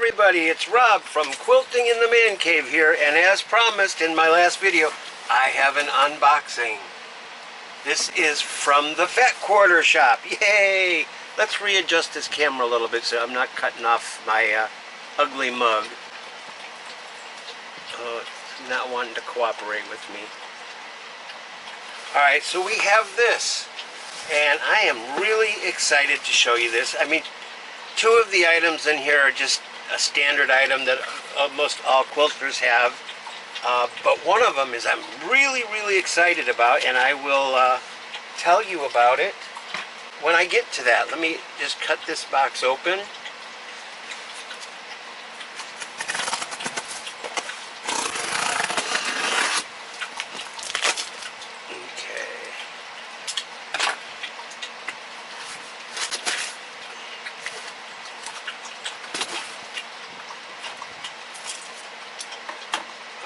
everybody, it's Rob from Quilting in the Man Cave here, and as promised in my last video, I have an unboxing. This is from the Vet Quarter shop. Yay! Let's readjust this camera a little bit so I'm not cutting off my ugly mug. Oh, it's not wanting to cooperate with me. Alright, so we have this, and I am really excited to show you this. I mean, two of the items in here are just a standard item that almost all quilters have, but one of them is I'm really excited about, and I will tell you about it when I get to that. Let me just cut this box open.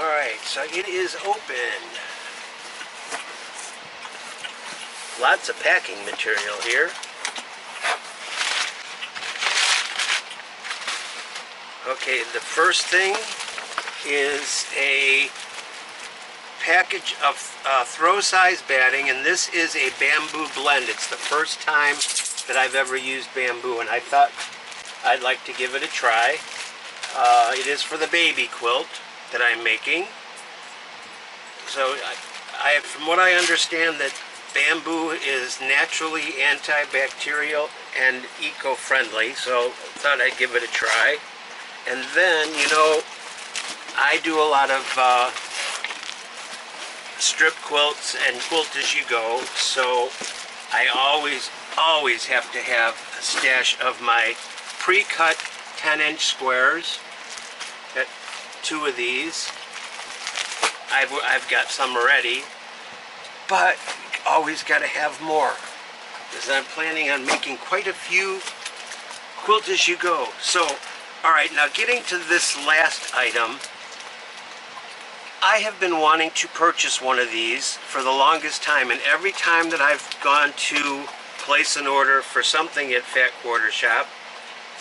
Alright, so it is open. Lots of packing material here. Okay, the first thing is a package of throw size batting, and this is a bamboo blend. It's the first time that I've ever used bamboo, and I thought I'd like to give it a try. It is for the baby quilt that I'm making. So from what I understand, that bamboo is naturally antibacterial and eco-friendly, so I thought I'd give it a try. And then, you know, I do a lot of strip quilts and quilt as you go, so I always have to have a stash of my pre-cut 10-inch squares. Got two of these. I've got some already, but always got to have more, because I'm planning on making quite a few quilt as you go. So, alright, now getting to this last item, I have been wanting to purchase one of these for the longest time, and every time that I've gone to place an order for something at Vet Quarter shop,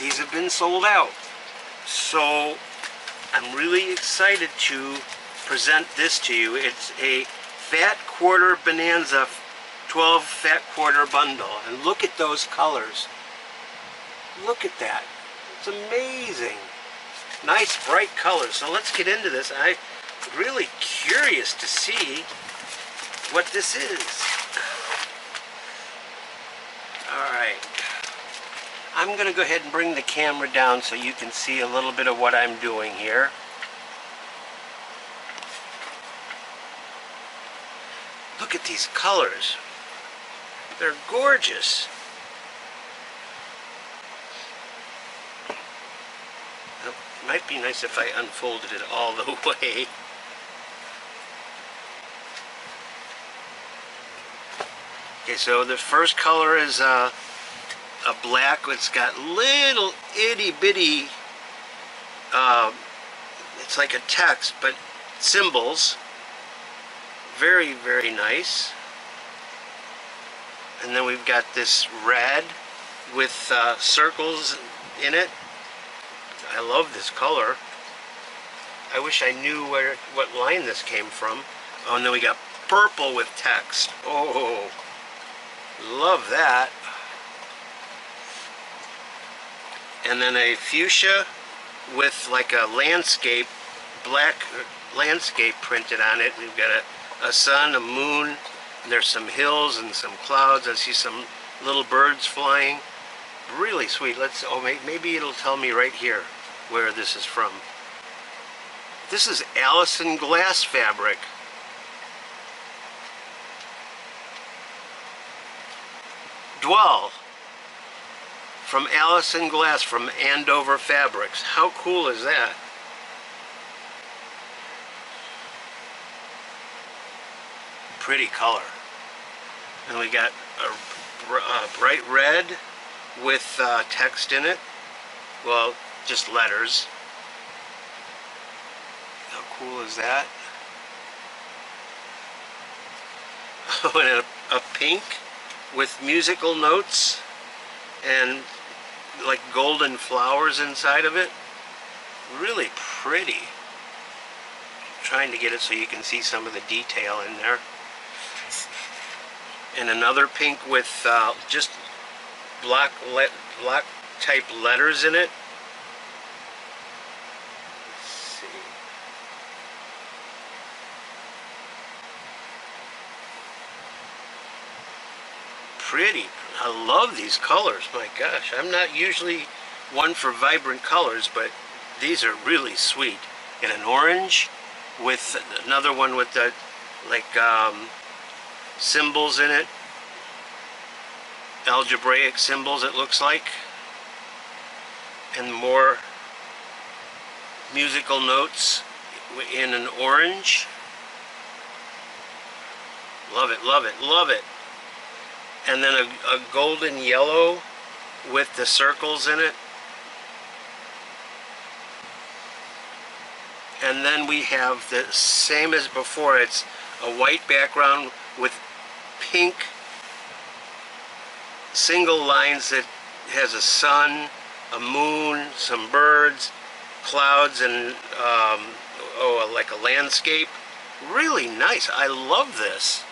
these have been sold out. So I'm really excited to present this to you. It's a Vet Quarter Bonanza 12 Vet Quarter bundle, and look at those colors. Look at that. It's amazing. Nice bright colors. So let's get into this. I'm really curious to see what this is. Alright. I'm going to go ahead and bring the camera down so you can see a little bit of what I'm doing here. Look at these colors. They're gorgeous. It might be nice if I unfolded it all the way. Okay, so the first color is a black. It's got little itty bitty, it's like a text, but symbols. Very nice. And then we've got this red with circles in it. I love this color. I wish I knew what line this came from. Oh, and then we got purple with text. Oh, love that. And then a fuchsia with like a landscape, black landscape printed on it. We've got a sun, a moon, and there's some hills and some clouds. I see some little birds flying. Really sweet. Maybe it'll tell me right here where this is from. This is Alison Glass fabric. Dwell. From Alison Glass from Andover Fabrics. How cool is that? Pretty color. And we got a bright red with text in it. Well, just letters. How cool is that? Oh, and a pink with musical notes and like golden flowers inside of it. Really pretty. Trying to get it so you can see some of the detail in there. And another pink with just block type letters in it. Let's see. Pretty. I love these colors. My gosh, I'm not usually one for vibrant colors, but these are really sweet. And an orange with another one with the like symbols in it, algebraic symbols it looks like, and more musical notes in an orange. Love it, love it, love it. And then a golden yellow with the circles in it. And then we have the same as before. It's a white background with pink single lines that has a sun, a moon, some birds, clouds, and like a landscape. Really nice. I love this.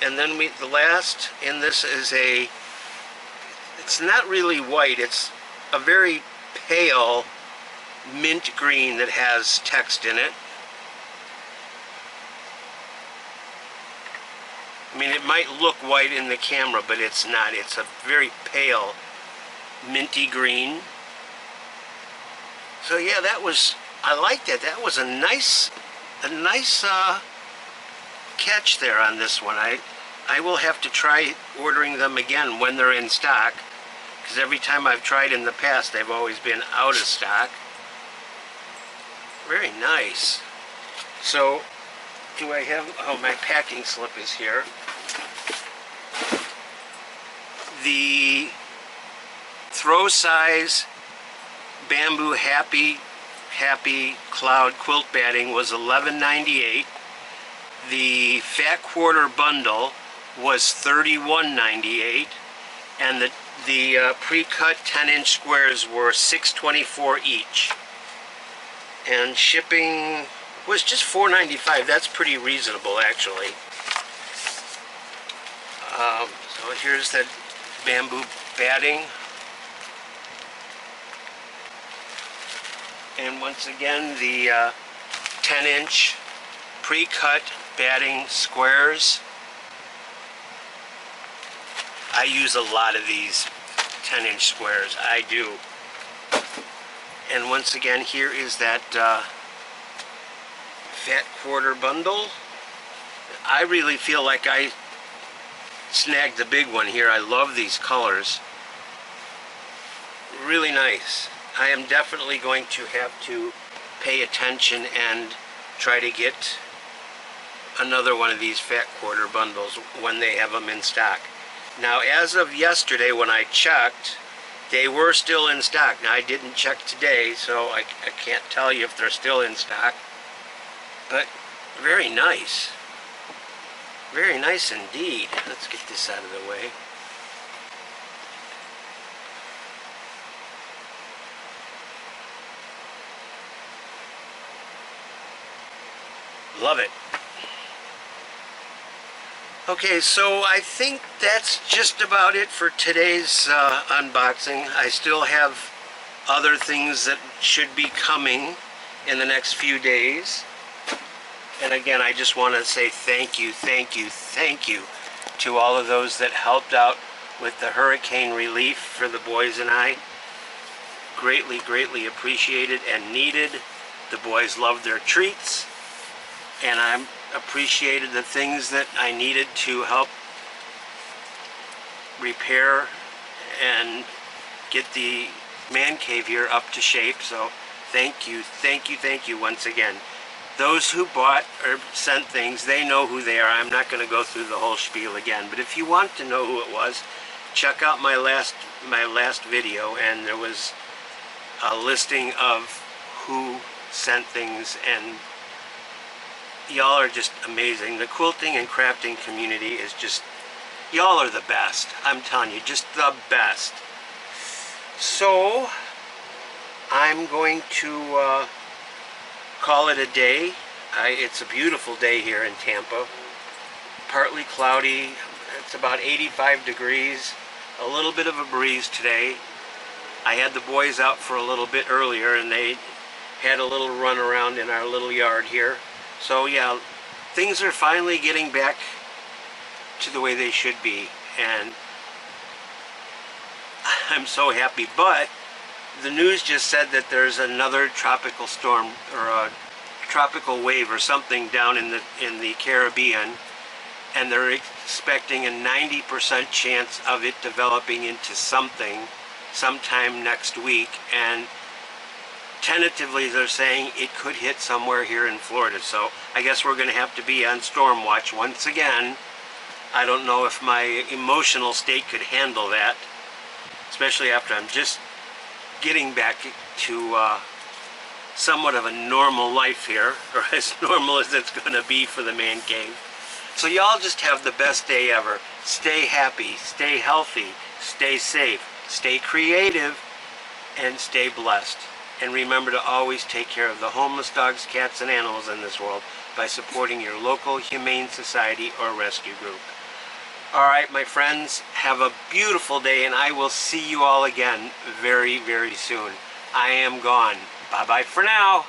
And then the last in this is it's not really white, it's a very pale mint green that has text in it. I mean, it might look white in the camera, but it's not. It's a very pale minty green. So yeah, I liked it. That was a nice catch there on this one. I will have to try ordering them again when they're in stock, because every time I've tried in the past, they've always been out of stock. Very nice. So, do I have, oh, my packing slip is here. The throw size bamboo happy cloud quilt batting was $11.98. The fat quarter bundle was $31.98, and the pre-cut 10-inch squares were $6.24 each. And shipping was just $4.95. That's pretty reasonable, actually. So here's that bamboo batting. And once again, the 10-inch pre-cut batting squares. I use a lot of these 10-inch squares. I do. And once again, here is that fat quarter bundle. I really feel like I snagged the big one here. I love these colors. Really nice. I am definitely going to have to pay attention and try to get another one of these fat quarter bundles when they have them in stock. Now, as of yesterday when I checked, they were still in stock. Now, I didn't check today, so I can't tell you if they're still in stock. But very nice. Very nice indeed. Let's get this out of the way. Love it. Okay, so I think that's just about it for today's unboxing. I still have other things that should be coming in the next few days. And again, I just want to say thank you to all of those that helped out with the hurricane relief for the boys and I. Greatly, greatly appreciated and needed. The boys loved their treats, and I appreciated the things that I needed to help repair and get the man cave here up to shape. So thank you once again. Those who bought or sent things, they know who they are. I'm not going to go through the whole spiel again, but if you want to know who it was, check out my last video, and there was a listing of who sent things, and y'all are just amazing. The quilting and crafting community is just, y'all are the best. I'm telling you, just the best. So, I'm going to call it a day. It's a beautiful day here in Tampa. Partly cloudy. It's about 85 degrees. A little bit of a breeze today. I had the boys out for a little bit earlier and they had a little run around in our little yard here. So yeah, things are finally getting back to the way they should be, and I'm so happy. But the news just said that there's another tropical storm or a tropical wave or something down in the Caribbean, and they're expecting a 90% chance of it developing into something sometime next week, and tentatively they're saying it could hit somewhere here in Florida. So I guess we're going to have to be on storm watch once again. I don't know if my emotional state could handle that, especially after I'm just getting back to somewhat of a normal life here, or as normal as it's going to be for the man cave. So y'all just have the best day ever. Stay happy, stay healthy, stay safe, stay creative, and stay blessed. And remember to always take care of the homeless dogs, cats, and animals in this world by supporting your local humane society or rescue group. Alright, my friends, have a beautiful day, and I will see you all again very, very soon. I am gone. Bye-bye for now.